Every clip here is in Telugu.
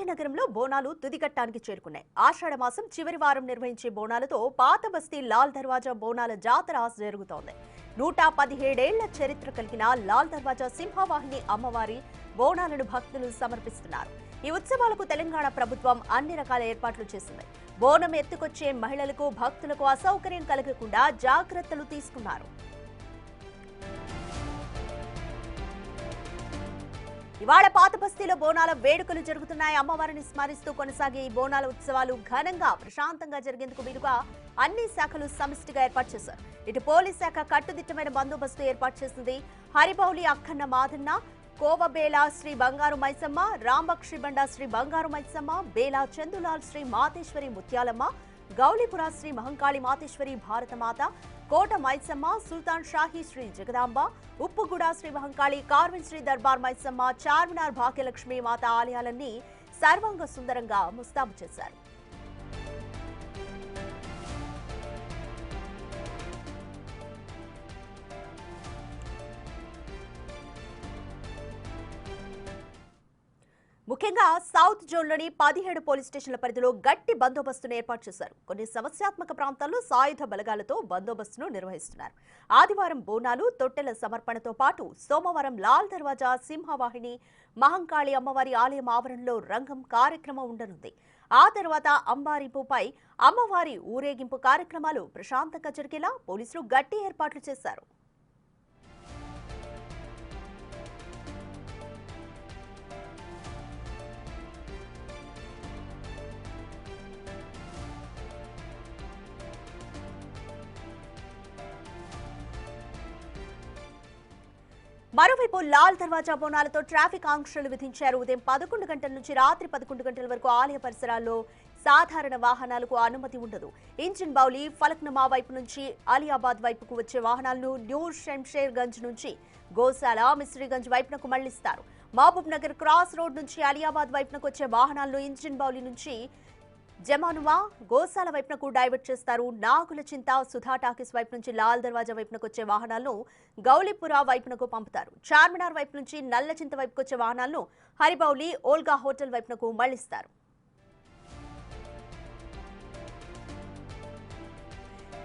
భాగ్యనగరంలో బోనాలు తుదిఘట్టానికి చేరుకున్నాయి. ఆషాఢ మాసం చివరి వారం నిర్వహించే బోనాలతో పాత బస్తీ లాల్ దర్వాజా బోనాల జాతర జరుగుతోంది. 117 ఏళ్ల చరిత్ర కలిగిన లాల్ దర్వాజా సింహవాహిని అమ్మవారి బోనాలను భక్తులు సమర్పిస్తున్నారు. ఈ ఉత్సవాలకు తెలంగాణ ప్రభుత్వం అన్ని రకాల ఏర్పాట్లు చేసింది. బోనం ఎత్తుకొచ్చే మహిళలకు భక్తులకు అసౌకర్యం కలగకుండా జాగ్రత్తలు తీసుకున్నారు. ఇవాళ పాత బస్తీలో బోనాల వేడుకలు జరుగుతున్నాయి. అమ్మవారిని స్మరిస్తూ కొనసాగే ఈ బోనాల ఉత్సవాలు ఘనంగా ప్రశాంతంగా జరిగేందుకు వీలుగా అన్ని శాఖలు సమిష్టిగా ఏర్పాటు చేశారు. ఇటు పోలీస్ శాఖ కట్టుదిట్టమైన బందోబస్తు ఏర్పాటు చేసింది. హరిబౌలి అక్కన్న మాదన్న, కోవబేలా శ్రీ బంగారు మైసమ్మ, రాంబక్షి బండ శ్రీ బంగారు మైసమ్మ, బేలా చందులాల్ శ్రీ మాతేశ్వరి ముత్యాలమ్మ, గౌలిపుర శ్రీ మహంకాళి మాతేశ్వరి భారతమాత, కోట మైసమ్మ, సుల్తాన్ షాహీ శ్రీ జగదాంబ, ఉప్పుగూడ శ్రీ మహంకాళి, కార్విన్ శ్రీ దర్బార్ మైసమ్మ, చార్మినార్ భాగ్యలక్ష్మి మాత ఆలయాలన్నీ సర్వాంగ సుందరంగా ముస్తాబు చేశారు. ముఖ్యంగా సౌత్ జోన్లోని 17 పోలీస్ స్టేషన్ల పరిధిలో గట్టి బందోబస్తును ఏర్పాటు చేశారు. కొన్ని సమస్యాత్మక ప్రాంతాల్లో సాయుధ బలగాలతో బందోబస్తును నిర్వహిస్తున్నారు. ఆదివారం బోనాలు, తొట్టెల సమర్పణతో పాటు సోమవారం లాల్ దర్వాజా సింహవాహిని మహంకాళి అమ్మవారి ఆలయం ఆవరణలో రంగం కార్యక్రమం ఉండనుంది. ఆ తర్వాత అంబారింపుపై అమ్మవారి ఊరేగింపు కార్యక్రమాలు ప్రశాంతంగా జరిగేలా పోలీసులు గట్టి ఏర్పాట్లు చేశారు. మరోవైపు లాల్ దర్వాజా బోనాలతో ట్రాఫిక్ ఆంక్షలు విధించారు. ఉదయం 11 గంటల నుంచి రాత్రి 11 గంటల వరకు ఆలయ పరిసరాల్లో సాధారణ వాహనాలకు అనుమతి ఉండదు. ఇంజిన్ బౌలి, ఫలక్నుమా వైపు నుంచి అలియాబాద్ వైపుకు వచ్చే వాహనాలను న్యూ షంషేర్ గంజ్ నుంచి గోశాల, మిస్రీగంజ్ వైపునకు మళ్లిస్తారు. మహబూబ్ నగర్ క్రాస్ రోడ్ నుంచి అలియాబాద్ వైపునకు వచ్చే వాహనాలను ఇంజిన్ బౌలి నుంచి జమానువా, గోశాల వైపునకు డైవర్ట్ చేస్తారు. నాగుల చింత, సుధా టాకీస్ వైపు నుంచి లాల్ దర్వాజా వైపునకు వచ్చే వాహనాలను గౌలిపురా వైపునకు పంపుతారు. చార్మినార్ వైపు నుంచి నల్ల చింత వైపుకు వచ్చే వాహనాలను హరిబౌలి, ఓల్గా హోటల్ వైపునకు మళ్లిస్తారు.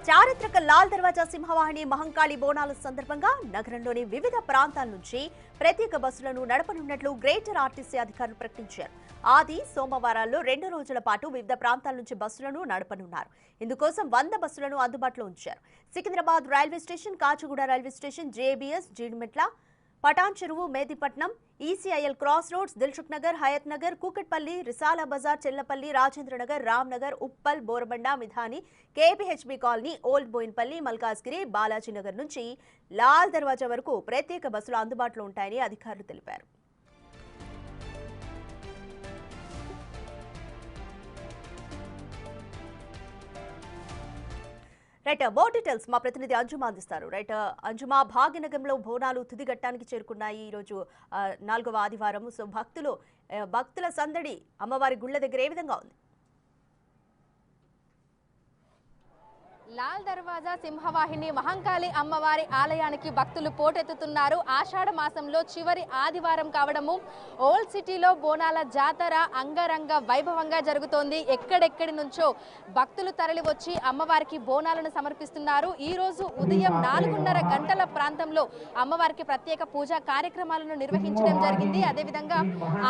చారిత్రక లాల్ దర్వాజా సింహవాహిని మహంకాళి బోనాల సందర్భంగా నగరంలోని వివిధ ప్రాంతాల నుంచి ప్రత్యేక బస్సులను నడపనున్నట్లు గ్రేటర్ ఆర్టీసీ అధికారులు ప్రకటించారు. ఆది, సోమవారాల్లో 2 రోజుల పాటు వివిధ ప్రాంతాల నుంచి బస్సులను నడపనున్నారు. ఇందుకోసం 100 బస్సులను అందుబాటులో ఉంచారు. Secunderabad railway station, Kacheguda railway station, JBS, Jeedimetla, Patancheru, Medipatnam, ECIL cross roads, Dilsukhnagar, Hayathnagar, Kukatpally, Risala Bazaar, Chellapalli, Rajendranagar, Ramnagar, Uppal, Borabanda, Midhani, KPHB colony, old Bowenpally, Malkajgiri, Balajinagar నుంచి లాల్ దర్వాజా వరకు ప్రత్యేక బస్సులు అందుబాటులో ఉంటాయని అధికారులు తెలిపారు. రైట్, మోర్ డీటెయిల్స్ మా ప్రతినిధి అంజుమా అందిస్తారు. రైట్ అంజుమా, భాగ్యనగరంలో బోనాలు తుదిఘట్టానికి చేరుకున్నాయి. ఈరోజు 4వ ఆదివారం. సో భక్తుల సందడి అమ్మవారి గుళ్ళ దగ్గర ఏ విధంగా ఉంది? లాల్ దర్వాజా సింహవాహిని మహంకాళి అమ్మవారి ఆలయానికి భక్తులు పోటెత్తుతున్నారు. ఆషాఢ మాసంలో చివరి ఆదివారం కావడము ఓల్డ్ సిటీలో బోనాల జాతర అంగరంగ వైభవంగా జరుగుతోంది. ఎక్కడెక్కడి నుంచో భక్తులు తరలి వచ్చి అమ్మవారికి బోనాలను సమర్పిస్తున్నారు. ఈ రోజు ఉదయం 4:30 గంటల ప్రాంతంలో అమ్మవారికి ప్రత్యేక పూజా కార్యక్రమాలను నిర్వహించడం జరిగింది. అదేవిధంగా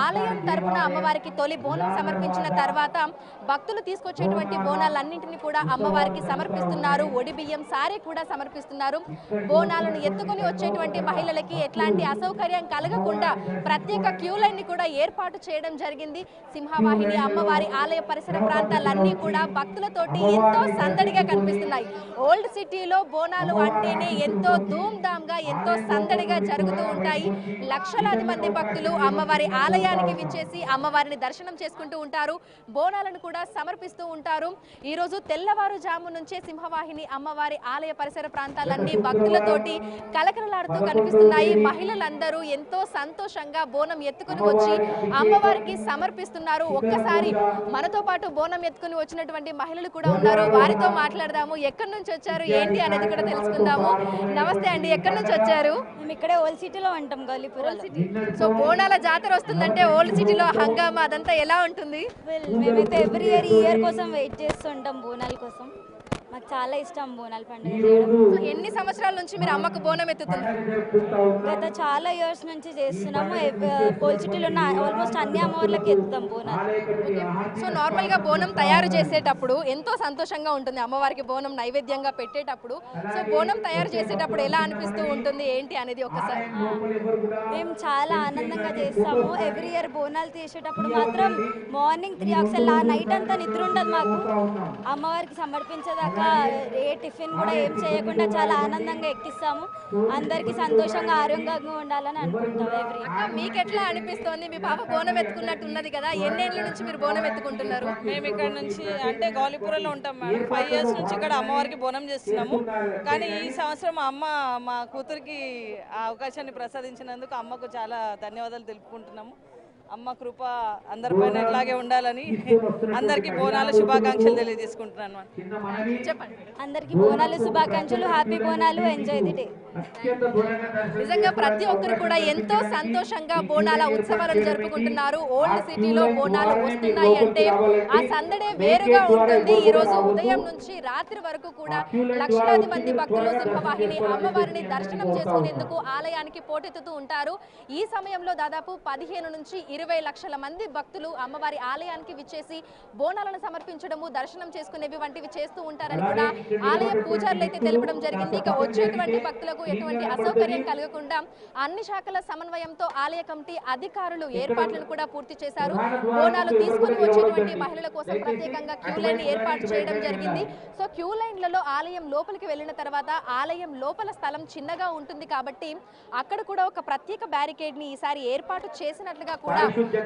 ఆలయం తరపున అమ్మవారికి తొలి బోనం సమర్పించిన తర్వాత భక్తులు తీసుకొచ్చేటువంటి బోనాలన్నింటినీ కూడా అమ్మవారికి సమర్పిస్తున్నారు. ఒడి బియ్యం, సారీ కూడా సమర్పిస్తున్నారు. బోనాలను ఎత్తుకొని వచ్చేటువంటి మహిళలకి ఎట్లాంటి అసౌకర్యం కలగకుండా ప్రత్యేక క్యూ లైన్ ని కూడా ఏర్పాటు చేయడం జరిగింది. సింహవాహిని అమ్మవారి ఆలయ పరిసర ప్రాంతాలన్నీ కూడా భక్తులతోటి ఎంతో సందడిగా కనిపిస్తున్నాయి. ఓల్డ్ సిటీలో బోనాలు అంటేనే ఎంతో ధూమ్ ధామ్ గా, ఎంతో సందడిగా జరుగుతూ ఉంటాయి. లక్షలాది మంది భక్తులు అమ్మవారి ఆలయానికి విచ్చేసి అమ్మవారిని దర్శనం చేసుకుంటూ ఉంటారు. బోనాలను కూడా సమర్పిస్తూ ఉంటారు. ఈ రోజు తెల్లవారుజాము నుంచే సింహవాహిని అమ్మవారి ఆలయ పరిసర ప్రాంతాలన్నీ భక్తులతోటి కలకలలాడుతూ కనిపిస్తున్నాయి. మహిళలందరూ ఎంతో సంతోషంగా బోనం ఎత్తుకుని వచ్చి అమ్మవారికి సమర్పిస్తున్నారు. ఒక్కసారి మనతో పాటు బోనం ఎత్తుకుని వచ్చినటువంటి మహిళలు కూడా ఉన్నారు. వారితో మాట్లాడదాము. ఎక్కడి నుంచి వచ్చారు ఏంటి అనేది కూడా తెలుసుకుందాము. నమస్తే అండి, ఎక్కడి నుంచి వచ్చారు? మేము ఇక్కడే ఓల్డ్ సిటీలో ఉంటాం, గౌలీపురంలో. సో బోనాల జాతర వస్తుందంటే ఓల్డ్ సిటీలో హంగామా అదంతా ఎలా ఉంటుంది? మేమైతే ఎవ్రీ ఇయర్ కోసం వెయిట్ చేస్తుంటాం బోనాల కోసం. మాకు చాలా ఇష్టం బోనాల పండుగ చేయడం. సో ఎన్ని సంవత్సరాల నుంచి మీరు అమ్మకు బోనం ఎత్తుతున్నారు? గత చాలా ఇయర్స్ నుంచి చేస్తున్నాము. ఓల్డ్ సిటీలో ఉన్న ఆల్మోస్ట్ అన్ని అమ్మవార్లకి ఎత్తుతాం బోనాలు. సో నార్మల్ గా బోనం తయారు చేసేటప్పుడు ఎంతో సంతోషంగా ఉంటుంది. అమ్మవారికి బోనం నైవేద్యంగా పెట్టేటప్పుడు సో బోనం తయారు చేసేటప్పుడు ఎలా అనిపిస్తూ ఉంటుంది ఏంటి అనేది ఒకసారి. మేము చాలా ఆనందంగా చేస్తాము. ఎవ్రీ ఇయర్ బోనాలు తీసేటప్పుడు మాత్రం మార్నింగ్ 3 అసలు నైట్ అంతా నిద్ర ఉండదు మాకు. అమ్మవారికి సమర్పించేదాకా ఏ టిఫిన్ కూడా ఏం చేయకుండా చాలా ఆనందంగా ఎక్కిస్తాము. అందరికీ సంతోషంగా ఆరోగ్యంగా ఉండాలని అనుకుంటాం ఎవ్రీ. మీకు ఎట్లా అనిపిస్తోంది? మీ పాప బోనం ఎత్తుకున్నట్టు ఉన్నది కదా, ఎన్నేళ్ల నుంచి మీరు బోనం ఎత్తుకుంటున్నారు? మేము ఇక్కడ నుంచి అంటే గౌలీపురంలో ఉంటాం మేడం. 5 ఇయర్స్ నుంచి ఇక్కడ అమ్మవారికి బోనం చేస్తున్నాము. కానీ ఈ సంవత్సరం అమ్మ మా కూతురికి ఆ అవకాశాన్ని ప్రసాదించినందుకు అమ్మకు చాలా ధన్యవాదాలు తెలుపుకుంటున్నాము. అమ్మ కృప అందరిపైన ఇట్లాగే ఉండాలని అందరికీ బోనాల శుభాకాంక్షలు తెలియజేసుకుంటున్నాను. చెప్పండి. అందరికీ బోనాలు శుభాకాంక్షలు. Happy Bonalu. Enjoy the day. నిజంగా ప్రతి ఒక్కరు కూడా ఎంతో సంతోషంగా బోనాల ఉత్సవాలను జరుపుకుంటున్నారు. ఓల్డ్ సిటీలో బోనాలు వస్తున్నాయి అంటే ఆ సందడే వేరుగా ఉంటుంది. ఈ రోజు ఉదయం నుంచి రాత్రి వరకు కూడా లక్షలాది మంది భక్తులు సింహవాహిని అమ్మవారిని దర్శనం చేసుకునేందుకు ఆలయానికి పోటెత్తుతూ ఉంటారు. ఈ సమయంలో దాదాపు 15 నుంచి 20 లక్షల మంది భక్తులు అమ్మవారి ఆలయానికి విచ్చేసి బోనాలను సమర్పించడము, దర్శనం చేసుకునేవి వంటివి చేస్తూ ఉంటారని కూడా ఆలయ పూజారులు అయితే తెలపడం జరిగింది. ఇక వచ్చేటువంటి భక్తులకు ఎటువంటి అసౌకర్యం కలగకుండా అన్ని శాఖల సమన్వయంతో ఆలయ కమిటీ అధికారులు ఏర్పాట్లను కూడా పూర్తి చేశారు. బోనాలు తీసుకుని వచ్చేటువంటి మహిళల కోసం ప్రత్యేకంగా క్యూ లైన్ ఏర్పాటు చేయడం జరిగింది. సో క్యూ లైన్లలో ఆలయం లోపలికి వెళ్ళిన తర్వాత ఆలయం లోపల స్థలం చిన్నగా ఉంటుంది కాబట్టి అక్కడ కూడా ఒక ప్రత్యేక బ్యారికేడ్ ని ఈసారి ఏర్పాటు చేసినట్లుగా కూడా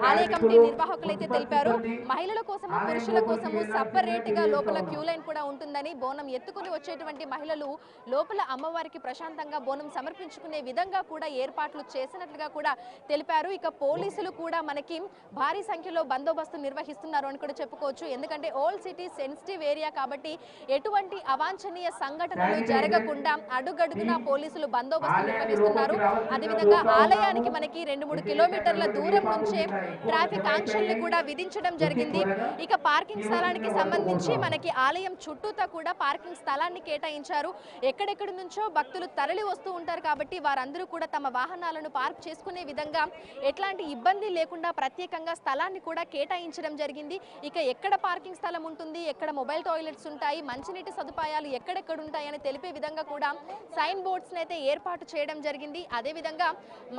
ఆలయ కమిటీ నిర్వాహకులు అయితే తెలిపారు. మహిళల కోసము పురుషుల కోసము సపరేట్ గా లోపల క్యూ లైన్ కూడా ఉంటుందని, బోనం ఎత్తుకుని వచ్చేటువంటి మహిళలు లోపల అమ్మవారికి ప్రశాంతంగా బోనం సమర్పించుకునే విధంగా కూడా ఏర్పాట్లు చేసినట్లుగా కూడా తెలిపారు. ఇక పోలీసులు కూడా మనకి భారీ సంఖ్యలో బందోబస్తు నిర్వహిస్తున్నారు అని కూడా చెప్పుకోవచ్చు. ఎందుకంటే ఓల్డ్ సిటీ సెన్సిటివ్ ఏరియా కాబట్టి ఎటువంటి అవాంఛనీయ సంఘటనలు జరగకుండా అడుగడుగున పోలీసులు బందోబస్తు నిర్వహిస్తున్నారు. అదేవిధంగా ఆలయానికి మనకి 2-3 కిలోమీటర్ల దూరం నుంచే ట్రాఫిక్ ఆంక్షల్ని కూడా విధించడం జరిగింది. ఇక పార్కింగ్ స్థలానికి సంబంధించి మనకి ఆలయం చుట్టూతా కూడా పార్కింగ్ స్థలాన్ని కేటాయించారు. ఎక్కడెక్కడి నుంచో భక్తులు తరలి వస్తూ ఉంటారు కాబట్టి వారందరూ కూడా తమ వాహనాలను పార్క్ చేసుకునే విధంగా ఎట్లాంటి ఇబ్బంది లేకుండా ప్రత్యేకంగా స్థలాన్ని కూడా కేటాయించడం జరిగింది. ఇక ఎక్కడ పార్కింగ్ స్థలం ఉంటుంది, ఎక్కడ మొబైల్ టాయిలెట్స్ ఉంటాయి, మంచినీటి సదుపాయాలు ఎక్కడెక్కడ ఉంటాయని తెలిపే విధంగా కూడా సైన్ బోర్డ్స్ అయితే ఏర్పాటు చేయడం జరిగింది. అదేవిధంగా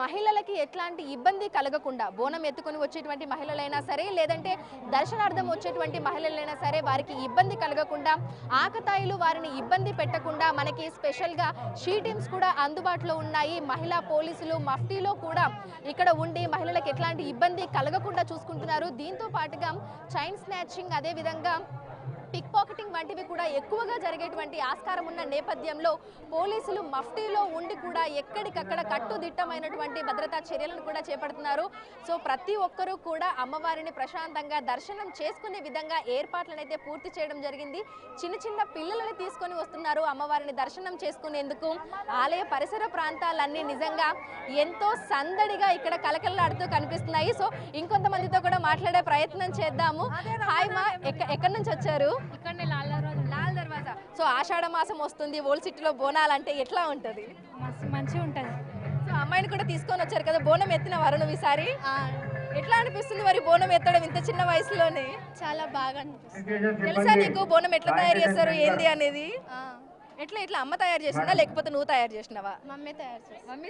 మహిళలకి ఎట్లాంటి ఇబ్బంది కలగకుండా బోనం ఎత్తుకుని వచ్చేటువంటి మహిళలైనా సరే లేదంటే దర్శనార్థం వచ్చేటువంటి మహిళలైనా సరే వారికి ఇబ్బంది కలగకుండా, ఆకతాయిలు వారిని ఇబ్బంది పెట్టకుండా మనకి స్పెషల్ గా షీ టీమ్స్ కూడా అందుబాటులో ఉన్నాయి. మహిళా పోలీసులు మఫ్టీలో కూడా ఇక్కడ ఉండి మహిళలకు ఎట్లాంటి ఇబ్బంది కలగకుండా చూసుకుంటున్నారు. దీంతో పాటుగా చైన్ స్నాచింగ్ అదే విధంగా పిక్ పాకెటింగ్ వంటివి కూడా ఎక్కువగా జరిగేటువంటి ఆస్కారం ఉన్న నేపథ్యంలో పోలీసులు మఫ్టీలో ఉండి కూడా ఎక్కడికక్కడ కట్టుదిట్టమైనటువంటి భద్రతా చర్యలను కూడా చేపడుతున్నారు. సో ప్రతి ఒక్కరూ కూడా అమ్మవారిని ప్రశాంతంగా దర్శనం చేసుకునే విధంగా ఏర్పాట్లను అయితే పూర్తి చేయడం జరిగింది. చిన్న చిన్న పిల్లలని తీసుకొని వస్తున్నారు అమ్మవారిని దర్శనం చేసుకునేందుకు. ఆలయ పరిసర ప్రాంతాలన్నీ నిజంగా ఎంతో సందడిగా ఇక్కడ కలకలలాడుతూ కనిపిస్తున్నాయి. సో ఇంకొంతమందితో కూడా మాట్లాడే ప్రయత్నం చేద్దాము. హాయ్ మా, ఎక్కడి నుంచి వచ్చారు? ఇక్కడనే లాల్ దర్వాజా. సో ఆషాఢ మాసం వస్తుంది, ఓల్డ్ సిటీలో బోనాలంటే ఎట్లా ఉంటుంది? మంచిగా ఉంటుంది. సో అమ్మాయిని కూడా తీసుకొని వచ్చారు కదా, బోనం ఎత్తిన వారు నువ్వు ఈసారి ఎట్లా అనిపిస్తుంది మరి బోనం ఎత్తడం ఇంత చిన్న వయసులోనే? చాలా బాగా అనిపిస్తుంది. తెలుసా నీకు బోనం ఎట్లా తయారు చేస్తారు ఏంది అనేది? ఎట్లా అమ్మ తయారు చేసిందా లేకపోతే నువ్వు తయారు చేసినావా? మమ్మీ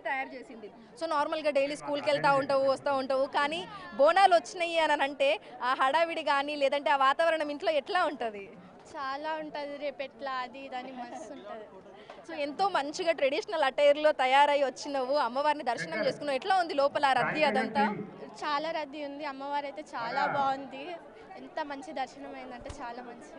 తయారు చేసింది. సో నార్మల్గా డైలీ స్కూల్కి వెళ్తూ ఉంటావు, వస్తూ ఉంటావు, కానీ బోనాలు వచ్చినాయి అని అంటే ఆ హడావిడి కానీ లేదంటే ఆ వాతావరణం ఇంట్లో ఎట్లా ఉంటుంది? చాలా ఉంటుంది. రేపు ఎట్లా అది ఇదని మస్తు ఉంటుంది. సో ఎంతో మంచిగా ట్రెడిషనల్ అటైర్లో తయారై వచ్చినవు, అమ్మవారిని దర్శనం చేసుకున్నావు. ఎట్లా ఉంది లోపల రద్దీ అదంతా? చాలా రద్దీ ఉంది. అమ్మవారు అయితే చాలా బాగుంది. ఎంత మంచి దర్శనం అయిందంటే చాలా మంచి.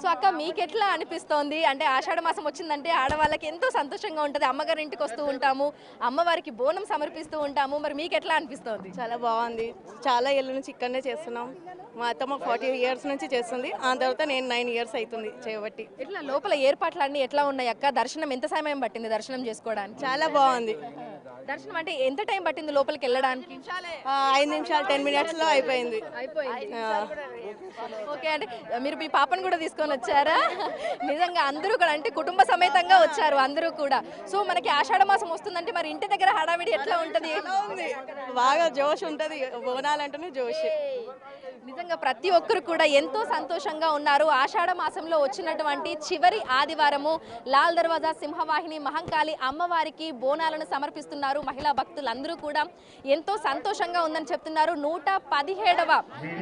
సో అక్క మీకు ఎట్లా అనిపిస్తోంది? అంటే ఆషాఢ మాసం వచ్చిందంటే ఆడవాళ్ళకి ఎంతో సంతోషంగా ఉంటుంది. అమ్మగారి ఇంటికి వస్తూ ఉంటాము, అమ్మవారికి బోనం సమర్పిస్తూ ఉంటాము. మరి మీకు ఎట్లా అనిపిస్తోంది? చాలా బాగుంది. చాలా ఏళ్ళ నుంచి ఇక్కడనే చేస్తున్నాం. మా అత్తమ్మ 40 years నుంచి చేస్తుంది. ఆ తర్వాత నేను 9 years అవుతుంది చేయబట్టి. ఎట్లా లోపల ఏర్పాట్లు అన్ని ఎట్లా ఉన్నాయి అక్క? దర్శనం ఎంత సమయం పట్టింది దర్శనం చేసుకోవడానికి? చాలా బాగుంది. దర్శనం అంటే ఎంత టైం పట్టింది లోపలికి వెళ్ళడానికి? 5 నిమిషాలు 10 minutes లో అయిపోయింది. ఓకే, అంటే మీరు మీ పాపను కూడా తీసుకొని వచ్చారా? నిజంగా అందరూ కూడా అంటే కుటుంబ సమేతంగా వచ్చారు అందరూ కూడా. సో మనకి ఆషాఢ మాసం వస్తుందంటే మరి ఇంటి దగ్గర హడావిడి ఎట్లా ఉంటది? బాగా జోష్ ఉంటది. బోనాలంటేనే జోష్. నిజంగా ప్రతి ఒక్కరు కూడా ఎంతో సంతోషంగా ఉన్నారు. ఆషాఢ మాసంలో వచ్చినటువంటి చివరి ఆదివారము లాల్ దర్వాజా సింహవాహిని మహంకాళి అమ్మవారికి బోనాలను సమర్పిస్తున్నారు. మహిళా భక్తులందరూ కూడా ఎంతో సంతోషంగా ఉందని చెప్తున్నారు. 117వ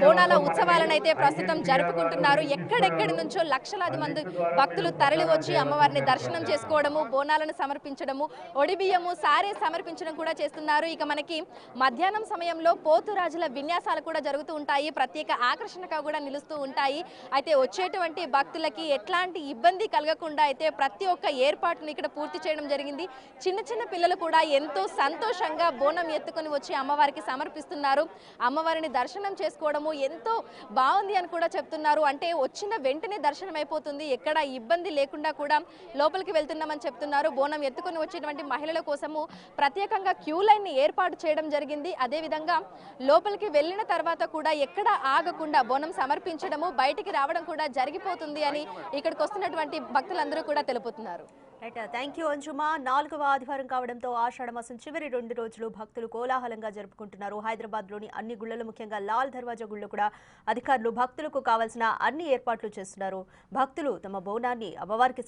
బోనాల ఉత్సవాలను అయితే ప్రస్తుతం జరుపుకుంటున్నారు. ఎక్కడెక్కడి నుంచో లక్షలాది మంది భక్తులు తరలి వచ్చి అమ్మవారిని దర్శనం చేసుకోవడము, బోనాలను సమర్పించడము, ఒడిబియ్యము, సారే సమర్పించడం కూడా చేస్తున్నారు. ఇక మనకి మధ్యాహ్నం సమయంలో పోతురాజుల విన్యాసాలు కూడా జరుగుతూ ఉంటాయి. ప్రత్యేక ఆకర్షణగా కూడా నిలుస్తూ ఉంటాయి. అయితే వచ్చేటువంటి భక్తులకి ఎట్లాంటి ఇబ్బంది కలగకుండా అయితే ప్రతి ఒక్క ఏర్పాటును ఇక్కడ పూర్తి చేయడం జరిగింది. చిన్న చిన్న పిల్లలు కూడా ఎంతో సంతోషంగా బోనం ఎత్తుకొని వచ్చి అమ్మవారికి సమర్పిస్తున్నారు. అమ్మవారిని దర్శనం చేసుకోవడము ఎంతో బాగుంది అని కూడా చెప్తున్నారు. అంటే వచ్చిన వెంటనే దర్శనం అయిపోతుంది, ఎక్కడ ఇబ్బంది లేకుండా కూడా లోపలికి వెళ్తున్నామని చెప్తున్నారు. బోనం ఎత్తుకొని వచ్చేటువంటి మహిళల కోసము ప్రత్యేకంగా క్యూ లైన్ ని ఏర్పాటు చేయడం జరిగింది. అదేవిధంగా లోపలికి వెళ్ళిన తర్వాత కూడా ఎక్కడ ఆగకుండా బోనం సమర్పించడము, బయటికి రావడం కూడా జరిగిపోతుంది అని ఇక్కడికి వస్తున్నటువంటి భక్తులందరూ కూడా తెలుపుతున్నారు. రైట్, థ్యాంక్ యూ అంజుమా. 4వ ఆదివారం కావడంతో ఆషాఢ మాసం చివరి 2 రోజులు భక్తులు కోలాహలంగా జరుపుకుంటున్నారు. హైదరాబాద్లోని అన్ని గుళ్లలో, ముఖ్యంగా లాల్ దర్వాజా గుళ్లో కూడా అధికారులు భక్తులకు కావాల్సిన అన్ని ఏర్పాట్లు చేస్తున్నారు. భక్తులు తమ బోనాన్ని అమ్మవారికి